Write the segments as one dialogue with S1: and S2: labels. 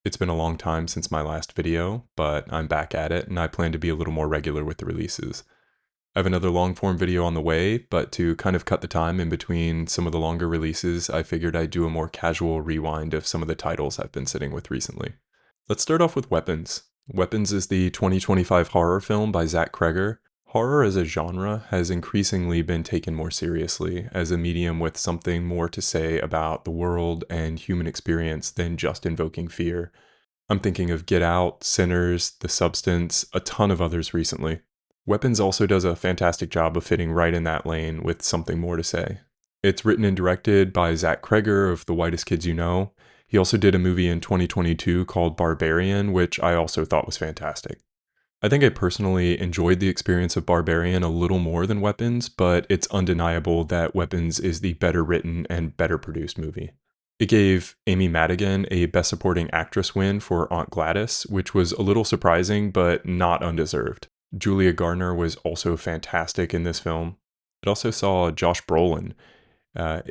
S1: It's been a long time since my last video, but I'm back at it and I plan to be a little more regular with the releases. I have another long form video on the way, but to kind of cut the time in between some of the longer releases, I figured I'd do a more casual rewind of some of the titles I've been sitting with recently. Let's start off with Weapons. Weapons is the 2025 horror film by Zach Kreger. Horror as a genre has increasingly been taken more seriously as a medium with something more to say about the world and human experience than just invoking fear. I'm thinking of Get Out, Sinners, The Substance, a ton of others recently. Weapons also does a fantastic job of fitting right in that lane with something more to say. It's written and directed by Zach Kreger of The Whitest Kids You Know. He also did a movie in 2022 called Barbarian, which I also thought was fantastic. I think I personally enjoyed the experience of Barbarian a little more than Weapons, but it's undeniable that Weapons is the better written and better produced movie. It gave Amy Madigan a Best Supporting Actress win for Aunt Gladys, which was a little surprising but not undeserved. Julia Garner was also fantastic in this film. It also saw Josh Brolin.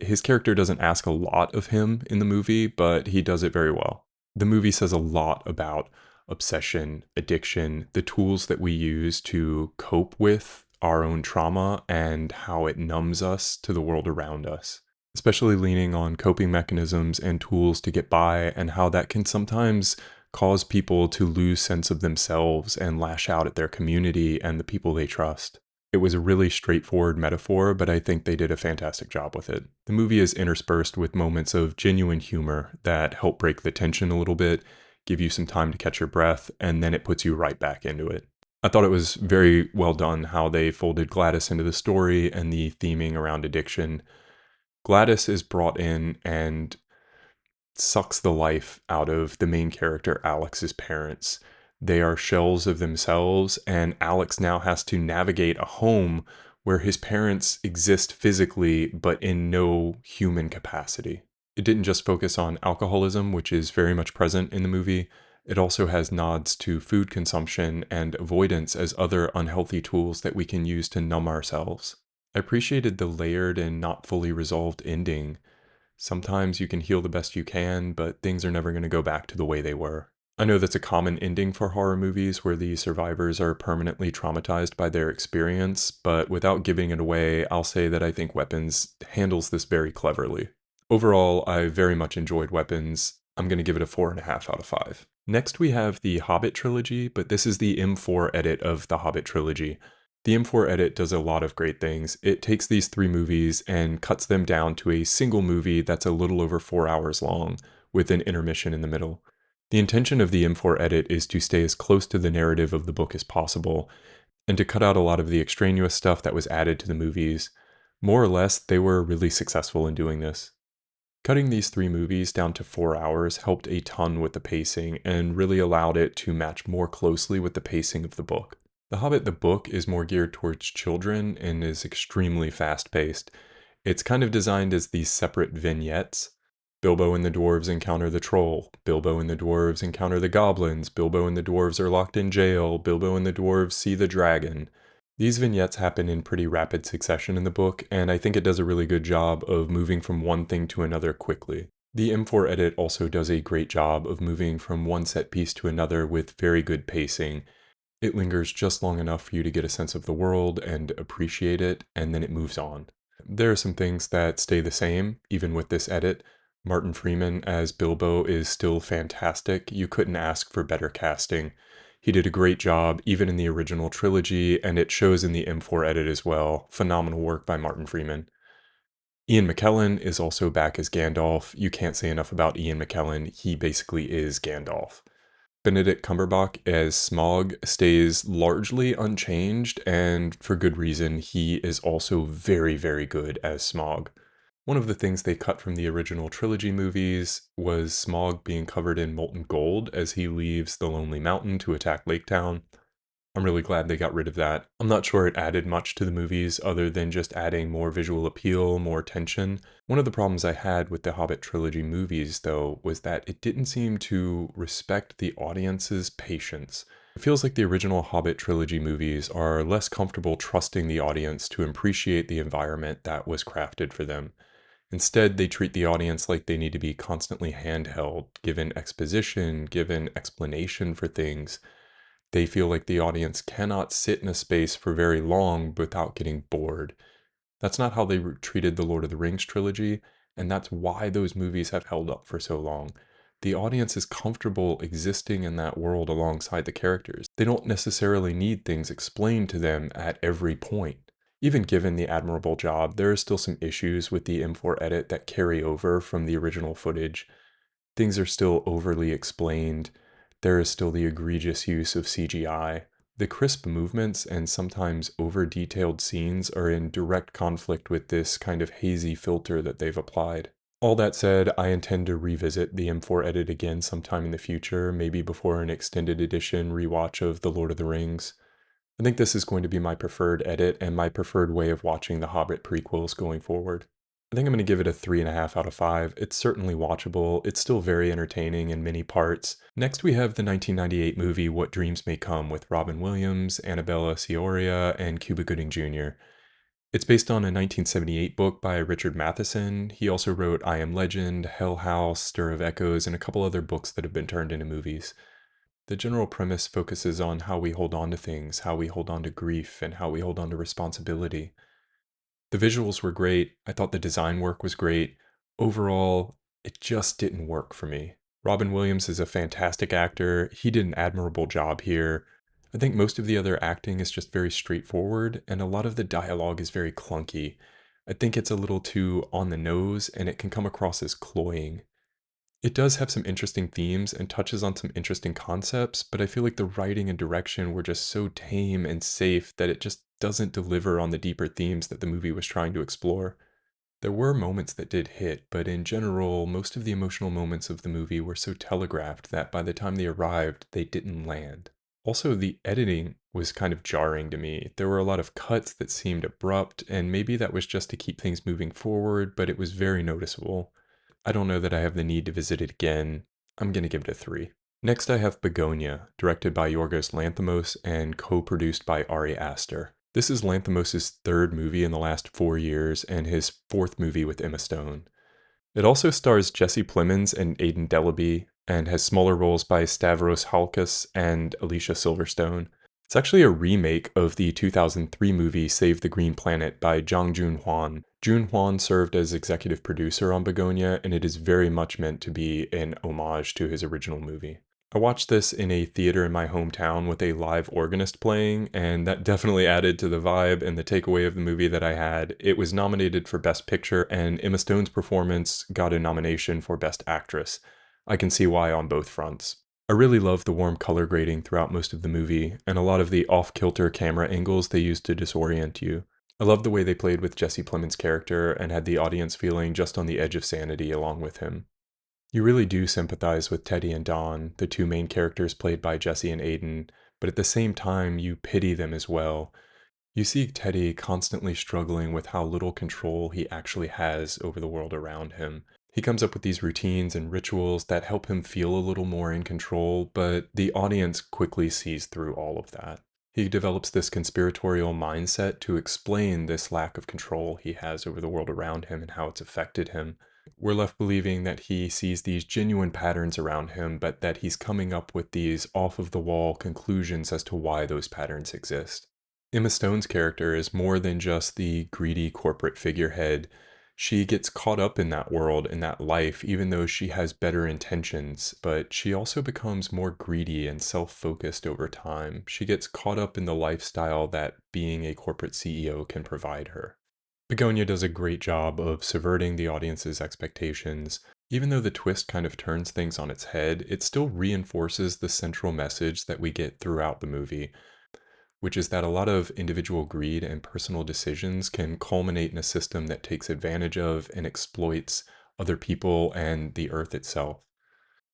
S1: His character doesn't ask a lot of him in the movie, but he does it very well. The movie says a lot about obsession, addiction, the tools that we use to cope with our own trauma and how it numbs us to the world around us, especially leaning on coping mechanisms and tools to get by and how that can sometimes cause people to lose sense of themselves and lash out at their community and the people they trust. It was a really straightforward metaphor, but I think they did a fantastic job with it. The movie is interspersed with moments of genuine humor that help break the tension a little bit, give you some time to catch your breath, and then it puts you right back into it. I thought it was very well done how they folded Gladys into the story and the theming around addiction. Gladys is brought in and sucks the life out of the main character, Alex's parents. They are shells of themselves, and Alex now has to navigate a home where his parents exist physically, but in no human capacity. It didn't just focus on alcoholism, which is very much present in the movie. It also has nods to food consumption and avoidance as other unhealthy tools that we can use to numb ourselves. I appreciated the layered and not fully resolved ending. Sometimes you can heal the best you can, but things are never going to go back to the way they were. I know that's a common ending for horror movies where the survivors are permanently traumatized by their experience, but without giving it away, I'll say that I think Weapons handles this very cleverly. Overall, I very much enjoyed Weapons. I'm going to give it a 4.5 out of 5. Next we have the Hobbit trilogy, but this is the M4 edit of the Hobbit trilogy. The M4 edit does a lot of great things. It takes these 3 movies and cuts them down to a single movie that's a little over 4 hours long, with an intermission in the middle. The intention of the M4 edit is to stay as close to the narrative of the book as possible, and to cut out a lot of the extraneous stuff that was added to the movies. More or less, they were really successful in doing this. Cutting these 3 movies down to 4 hours helped a ton with the pacing, and really allowed it to match more closely with the pacing of the book. The Hobbit the book is more geared towards children and is extremely fast-paced. It's kind of designed as these separate vignettes. Bilbo and the dwarves encounter the troll. Bilbo and the dwarves encounter the goblins. Bilbo and the dwarves are locked in jail. Bilbo and the dwarves see the dragon. These vignettes happen in pretty rapid succession in the book, and I think it does a really good job of moving from one thing to another quickly. The M4 edit also does a great job of moving from one set piece to another with very good pacing. It lingers just long enough for you to get a sense of the world and appreciate it, and then it moves on. There are some things that stay the same, even with this edit. Martin Freeman as Bilbo is still fantastic. You couldn't ask for better casting. He did a great job, even in the original trilogy, and it shows in the M4 edit as well. Phenomenal work by Martin Freeman. Ian McKellen is also back as Gandalf. You can't say enough about Ian McKellen. He basically is Gandalf. Benedict Cumberbatch as Smaug stays largely unchanged, and for good reason. He is also very, very good as Smaug. One of the things they cut from the original trilogy movies was Smaug being covered in molten gold as he leaves the Lonely Mountain to attack Lake Town. I'm really glad they got rid of that. I'm not sure it added much to the movies other than just adding more visual appeal, more tension. One of the problems I had with the Hobbit trilogy movies, though, was that it didn't seem to respect the audience's patience. It feels like the original Hobbit trilogy movies are less comfortable trusting the audience to appreciate the environment that was crafted for them. Instead, they treat the audience like they need to be constantly handheld, given exposition, given explanation for things. They feel like the audience cannot sit in a space for very long without getting bored. That's not how they treated the Lord of the Rings trilogy, and that's why those movies have held up for so long. The audience is comfortable existing in that world alongside the characters. They don't necessarily need things explained to them at every point. Even given the admirable job, there are still some issues with the M4 edit that carry over from the original footage. Things are still overly explained. There is still the egregious use of CGI. The crisp movements and sometimes over-detailed scenes are in direct conflict with this kind of hazy filter that they've applied. All that said, I intend to revisit the M4 edit again sometime in the future, maybe before an extended edition rewatch of The Lord of the Rings. I think this is going to be my preferred edit and my preferred way of watching the Hobbit prequels going forward. I think I'm going to give it a 3.5 out of 5. It's certainly watchable. It's still very entertaining in many parts. Next we have the 1998 movie What Dreams May Come with Robin Williams, Annabella Sciorra, and Cuba Gooding Jr. It's based on a 1978 book by Richard Matheson. He also wrote I Am Legend, Hell House, Stir of Echoes, and a couple other books that have been turned into movies. The general premise focuses on how we hold on to things, how we hold on to grief, and how we hold on to responsibility. The visuals were great. I thought the design work was great. Overall, it just didn't work for me. Robin Williams is a fantastic actor. He did an admirable job here. I think most of the other acting is just very straightforward, and a lot of the dialogue is very clunky. I think it's a little too on the nose, and it can come across as cloying. It does have some interesting themes and touches on some interesting concepts, but I feel like the writing and direction were just so tame and safe that it just doesn't deliver on the deeper themes that the movie was trying to explore. There were moments that did hit, but in general, most of the emotional moments of the movie were so telegraphed that by the time they arrived, they didn't land. Also, the editing was kind of jarring to me. There were a lot of cuts that seemed abrupt, and maybe that was just to keep things moving forward, but it was very noticeable. I don't know that I have the need to visit it again. I'm gonna give it a 3. Next I have Bugonia, directed by Yorgos Lanthimos and co-produced by Ari Aster. This is Lanthimos' third movie in the last 4 years and his fourth movie with Emma Stone. It also stars Jesse Plemons and Aidan Deleby, and has smaller roles by Stavros Halkas and Alicia Silverstone. It's actually a remake of the 2003 movie Save the Green Planet by Jung Joon-hwan. Joon-hwan served as executive producer on Bugonia, and it is very much meant to be an homage to his original movie. I watched this in a theater in my hometown with a live organist playing, and that definitely added to the vibe and the takeaway of the movie that I had. It was nominated for Best Picture, and Emma Stone's performance got a nomination for Best Actress. I can see why on both fronts. I really love the warm color grading throughout most of the movie, and a lot of the off-kilter camera angles they used to disorient you. I love the way they played with Jesse Plemons' character and had the audience feeling just on the edge of sanity along with him. You really do sympathize with Teddy and Don, the two main characters played by Jesse and Aidan, but at the same time you pity them as well. You see Teddy constantly struggling with how little control he actually has over the world around him. He comes up with these routines and rituals that help him feel a little more in control, but the audience quickly sees through all of that. He develops this conspiratorial mindset to explain this lack of control he has over the world around him and how it's affected him. We're left believing that he sees these genuine patterns around him, but that he's coming up with these off-of-the-wall conclusions as to why those patterns exist. Emma Stone's character is more than just the greedy corporate figurehead. She gets caught up in that world, in that life, even though she has better intentions, but she also becomes more greedy and self-focused over time. She gets caught up in the lifestyle that being a corporate CEO can provide her. Bugonia does a great job of subverting the audience's expectations. Even though the twist kind of turns things on its head, it still reinforces the central message that we get throughout the movie, which is that a lot of individual greed and personal decisions can culminate in a system that takes advantage of and exploits other people and the earth itself.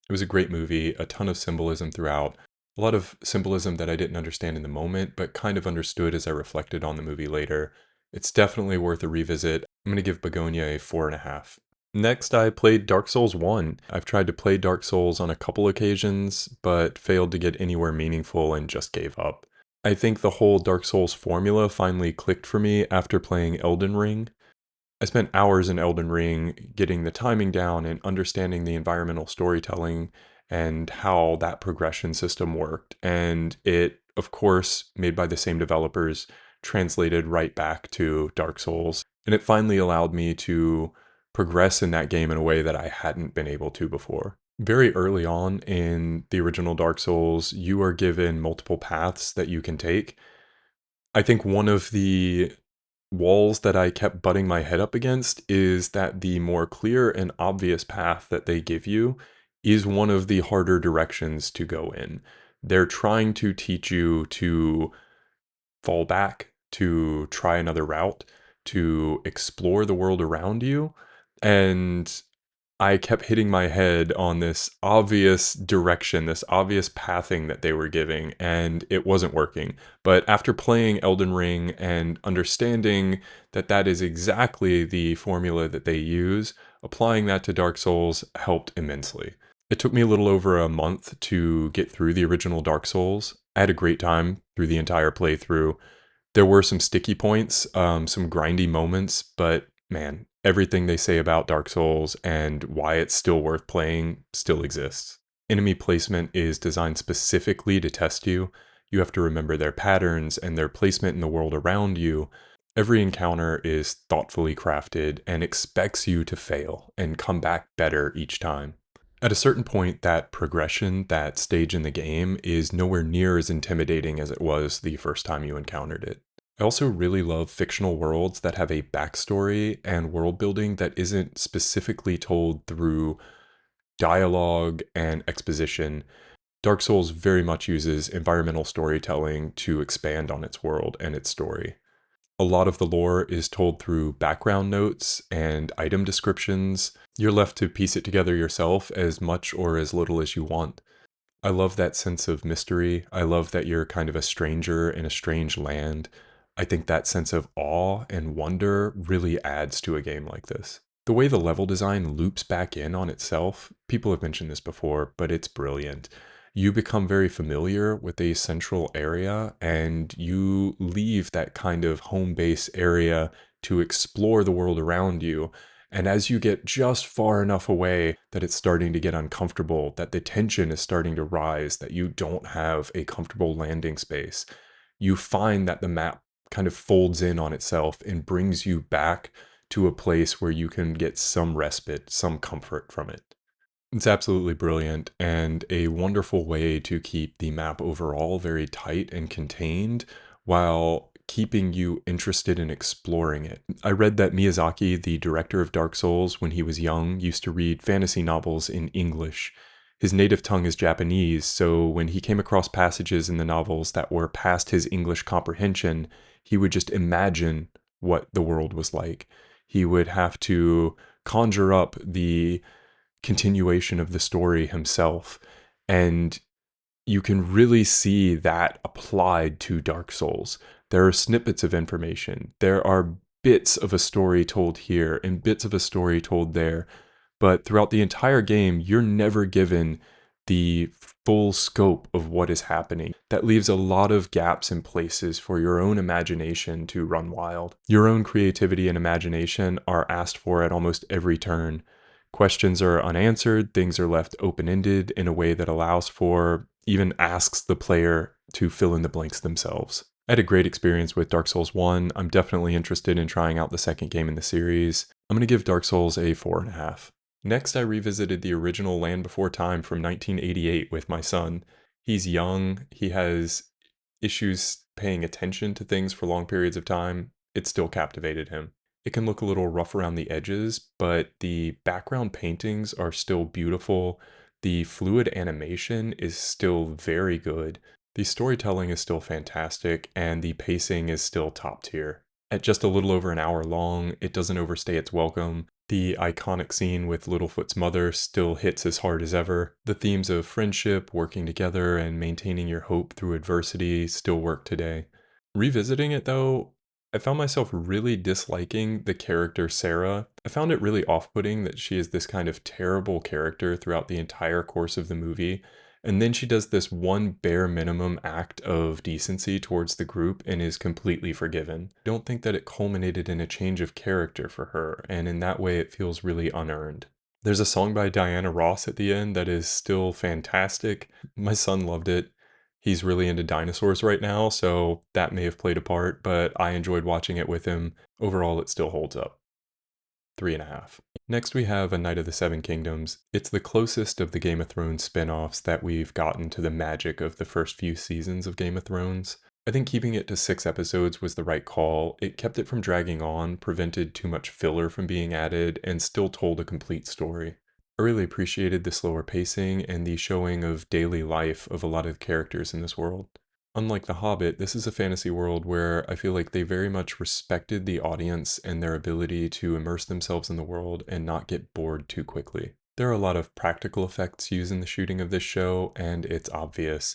S1: It was a great movie, a ton of symbolism throughout, a lot of symbolism that I didn't understand in the moment, but kind of understood as I reflected on the movie later. It's definitely worth a revisit. I'm going to give Begonia a 4.5. Next, I played Dark Souls 1. I've tried to play Dark Souls on a couple occasions, but failed to get anywhere meaningful and just gave up. I think the whole Dark Souls formula finally clicked for me after playing Elden Ring. I spent hours in Elden Ring getting the timing down and understanding the environmental storytelling and how that progression system worked. And it, of course, made by the same developers, translated right back to Dark Souls. And it finally allowed me to progress in that game in a way that I hadn't been able to before. Very early on in the original Dark Souls, you are given multiple paths that you can take. I think one of the walls that I kept butting my head up against is that the more clear and obvious path that they give you is one of the harder directions to go in. They're trying to teach you to fall back, to try another route, to explore the world around you. And I kept hitting my head on this obvious direction, this obvious pathing that they were giving, and it wasn't working. But after playing Elden Ring and understanding that that is exactly the formula that they use, applying that to Dark Souls helped immensely. It took me a little over a month to get through the original Dark Souls. I had a great time through the entire playthrough. There were some sticky points, some grindy moments, but man, everything they say about Dark Souls and why it's still worth playing still exists. Enemy placement is designed specifically to test you. You have to remember their patterns and their placement in the world around you. Every encounter is thoughtfully crafted and expects you to fail and come back better each time. At a certain point, that progression, that stage in the game, is nowhere near as intimidating as it was the first time you encountered it. I also really love fictional worlds that have a backstory and world building that isn't specifically told through dialogue and exposition. Dark Souls very much uses environmental storytelling to expand on its world and its story. A lot of the lore is told through background notes and item descriptions. You're left to piece it together yourself as much or as little as you want. I love that sense of mystery. I love that you're kind of a stranger in a strange land. I think that sense of awe and wonder really adds to a game like this. The way the level design loops back in on itself, people have mentioned this before, but it's brilliant. You become very familiar with a central area and you leave that kind of home base area to explore the world around you. And as you get just far enough away that it's starting to get uncomfortable, that the tension is starting to rise, that you don't have a comfortable landing space, you find that the map kind of folds in on itself and brings you back to a place where you can get some respite, some comfort from it. It's absolutely brilliant and a wonderful way to keep the map overall very tight and contained while keeping you interested in exploring it. I read that Miyazaki, the director of Dark Souls, when he was young, used to read fantasy novels in English. His native tongue is Japanese, so when he came across passages in the novels that were past his English comprehension, he would just imagine what the world was like. He would have to conjure up the continuation of the story himself. And you can really see that applied to Dark Souls. There are snippets of information. There are bits of a story told here and bits of a story told there. But throughout the entire game, you're never given the full scope of what is happening. That leaves a lot of gaps in places for your own imagination to run wild. Your own creativity and imagination are asked for at almost every turn. Questions are unanswered, things are left open-ended in a way that allows for, even asks the player to fill in the blanks themselves. I had a great experience with Dark Souls 1. I'm definitely interested in trying out the second game in the series. I'm going to give Dark Souls a 4.5. Next, I revisited the original Land Before Time from 1988 with my son. He's young, he has issues paying attention to things for long periods of time. It still captivated him. It can look a little rough around the edges, but the background paintings are still beautiful. The fluid animation is still very good. The storytelling is still fantastic, and the pacing is still top tier. At just a little over an hour long, it doesn't overstay its welcome. The iconic scene with Littlefoot's mother still hits as hard as ever. The themes of friendship, working together, and maintaining your hope through adversity still work today. Revisiting it though, I found myself really disliking the character Sarah. I found it really off-putting that she is this kind of terrible character throughout the entire course of the movie, And then she does this one bare minimum act of decency towards the group and is completely forgiven. I don't think that it culminated in a change of character for her, and in that way it feels really unearned. There's a song by Diana Ross at the end that is still fantastic. My son loved it. He's really into dinosaurs right now, so that may have played a part, but I enjoyed watching it with him. Overall, it still holds up. 3.5. Next we have A Knight of the Seven Kingdoms. It's the closest of the Game of Thrones spin-offs that we've gotten to the magic of the first few seasons of Game of Thrones. I think keeping it to 6 episodes was the right call. It kept it from dragging on, prevented too much filler from being added, and still told a complete story. I really appreciated the slower pacing and the showing of daily life of a lot of the characters in this world. Unlike The Hobbit, this is a fantasy world where I feel like they very much respected the audience and their ability to immerse themselves in the world and not get bored too quickly. There are a lot of practical effects used in the shooting of this show, and it's obvious.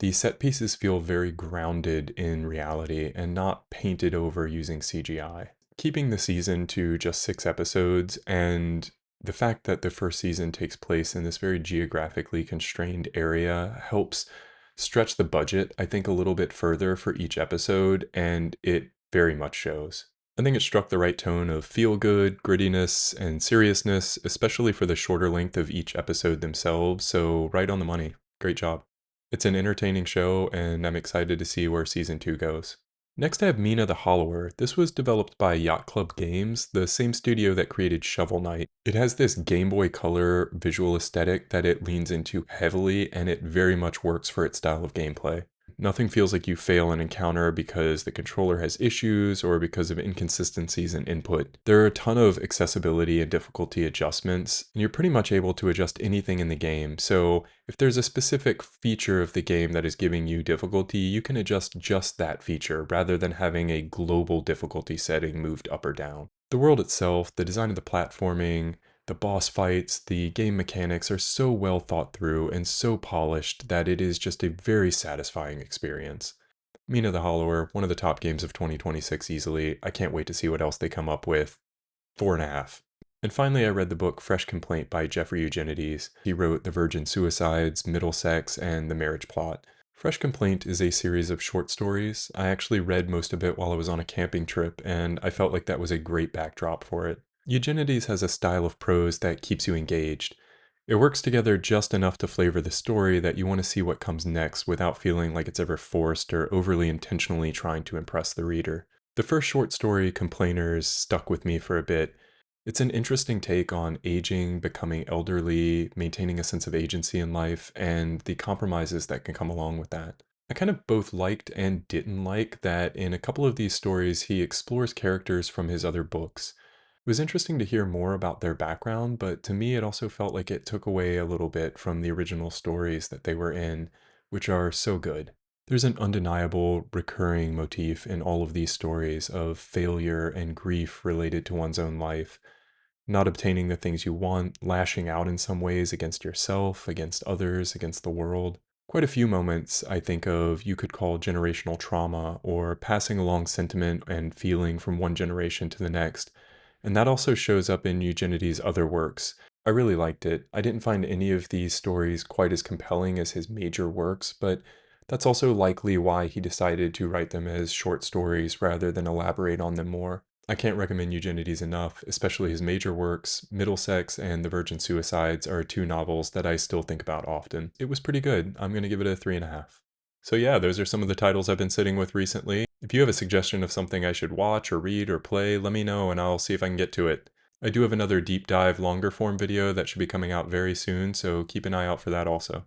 S1: The set pieces feel very grounded in reality and not painted over using CGI. Keeping the season to just 6 episodes and the fact that the first season takes place in this very geographically constrained area helps stretch the budget, I think, a little bit further for each episode, and it very much shows. I think it struck the right tone of feel-good, grittiness, and seriousness, especially for the shorter length of each episode themselves, so right on the money. Great job. It's an entertaining show, and I'm excited to see where Season 2 goes. Next I have Mina the Hollower. This was developed by Yacht Club Games, the same studio that created Shovel Knight. It has this Game Boy Color visual aesthetic that it leans into heavily, and it very much works for its style of gameplay. Nothing feels like you fail an encounter because the controller has issues or because of inconsistencies in input. There are a ton of accessibility and difficulty adjustments, and you're pretty much able to adjust anything in the game, so if there's a specific feature of the game that is giving you difficulty, you can adjust just that feature rather than having a global difficulty setting moved up or down. The world itself, the design of the platforming, the boss fights, the game mechanics are so well thought through and so polished that it is just a very satisfying experience. Mina the Hollower, one of the top games of 2026 easily. I can't wait to see what else they come up with. 4.5. And finally, I read the book Fresh Complaint by Jeffrey Eugenides. He wrote The Virgin Suicides, Middlesex, and The Marriage Plot. Fresh Complaint is a series of short stories. I actually read most of it while I was on a camping trip, and I felt like that was a great backdrop for it. Eugenides has a style of prose that keeps you engaged. It works together just enough to flavor the story that you want to see what comes next without feeling like it's ever forced or overly intentionally trying to impress the reader. The first short story, Complainers, stuck with me for a bit. It's an interesting take on aging, becoming elderly, maintaining a sense of agency in life, and the compromises that can come along with that. I kind of both liked and didn't like that in a couple of these stories he explores characters from his other books. It was interesting to hear more about their background, but to me it also felt like it took away a little bit from the original stories that they were in, which are so good. There's an undeniable recurring motif in all of these stories of failure and grief related to one's own life, not obtaining the things you want, lashing out in some ways against yourself, against others, against the world. Quite a few moments I think of you could call generational trauma or passing along sentiment and feeling from one generation to the next, and that also shows up in Eugenides' other works. I really liked it. I didn't find any of these stories quite as compelling as his major works, but that's also likely why he decided to write them as short stories rather than elaborate on them more. I can't recommend Eugenides enough, especially his major works. Middlesex and The Virgin Suicides are 2 novels that I still think about often. It was pretty good. I'm going to give it a 3.5. So yeah, those are some of the titles I've been sitting with recently. If you have a suggestion of something I should watch or read or play, let me know and I'll see if I can get to it. I do have another deep dive longer form video that should be coming out very soon, so keep an eye out for that also.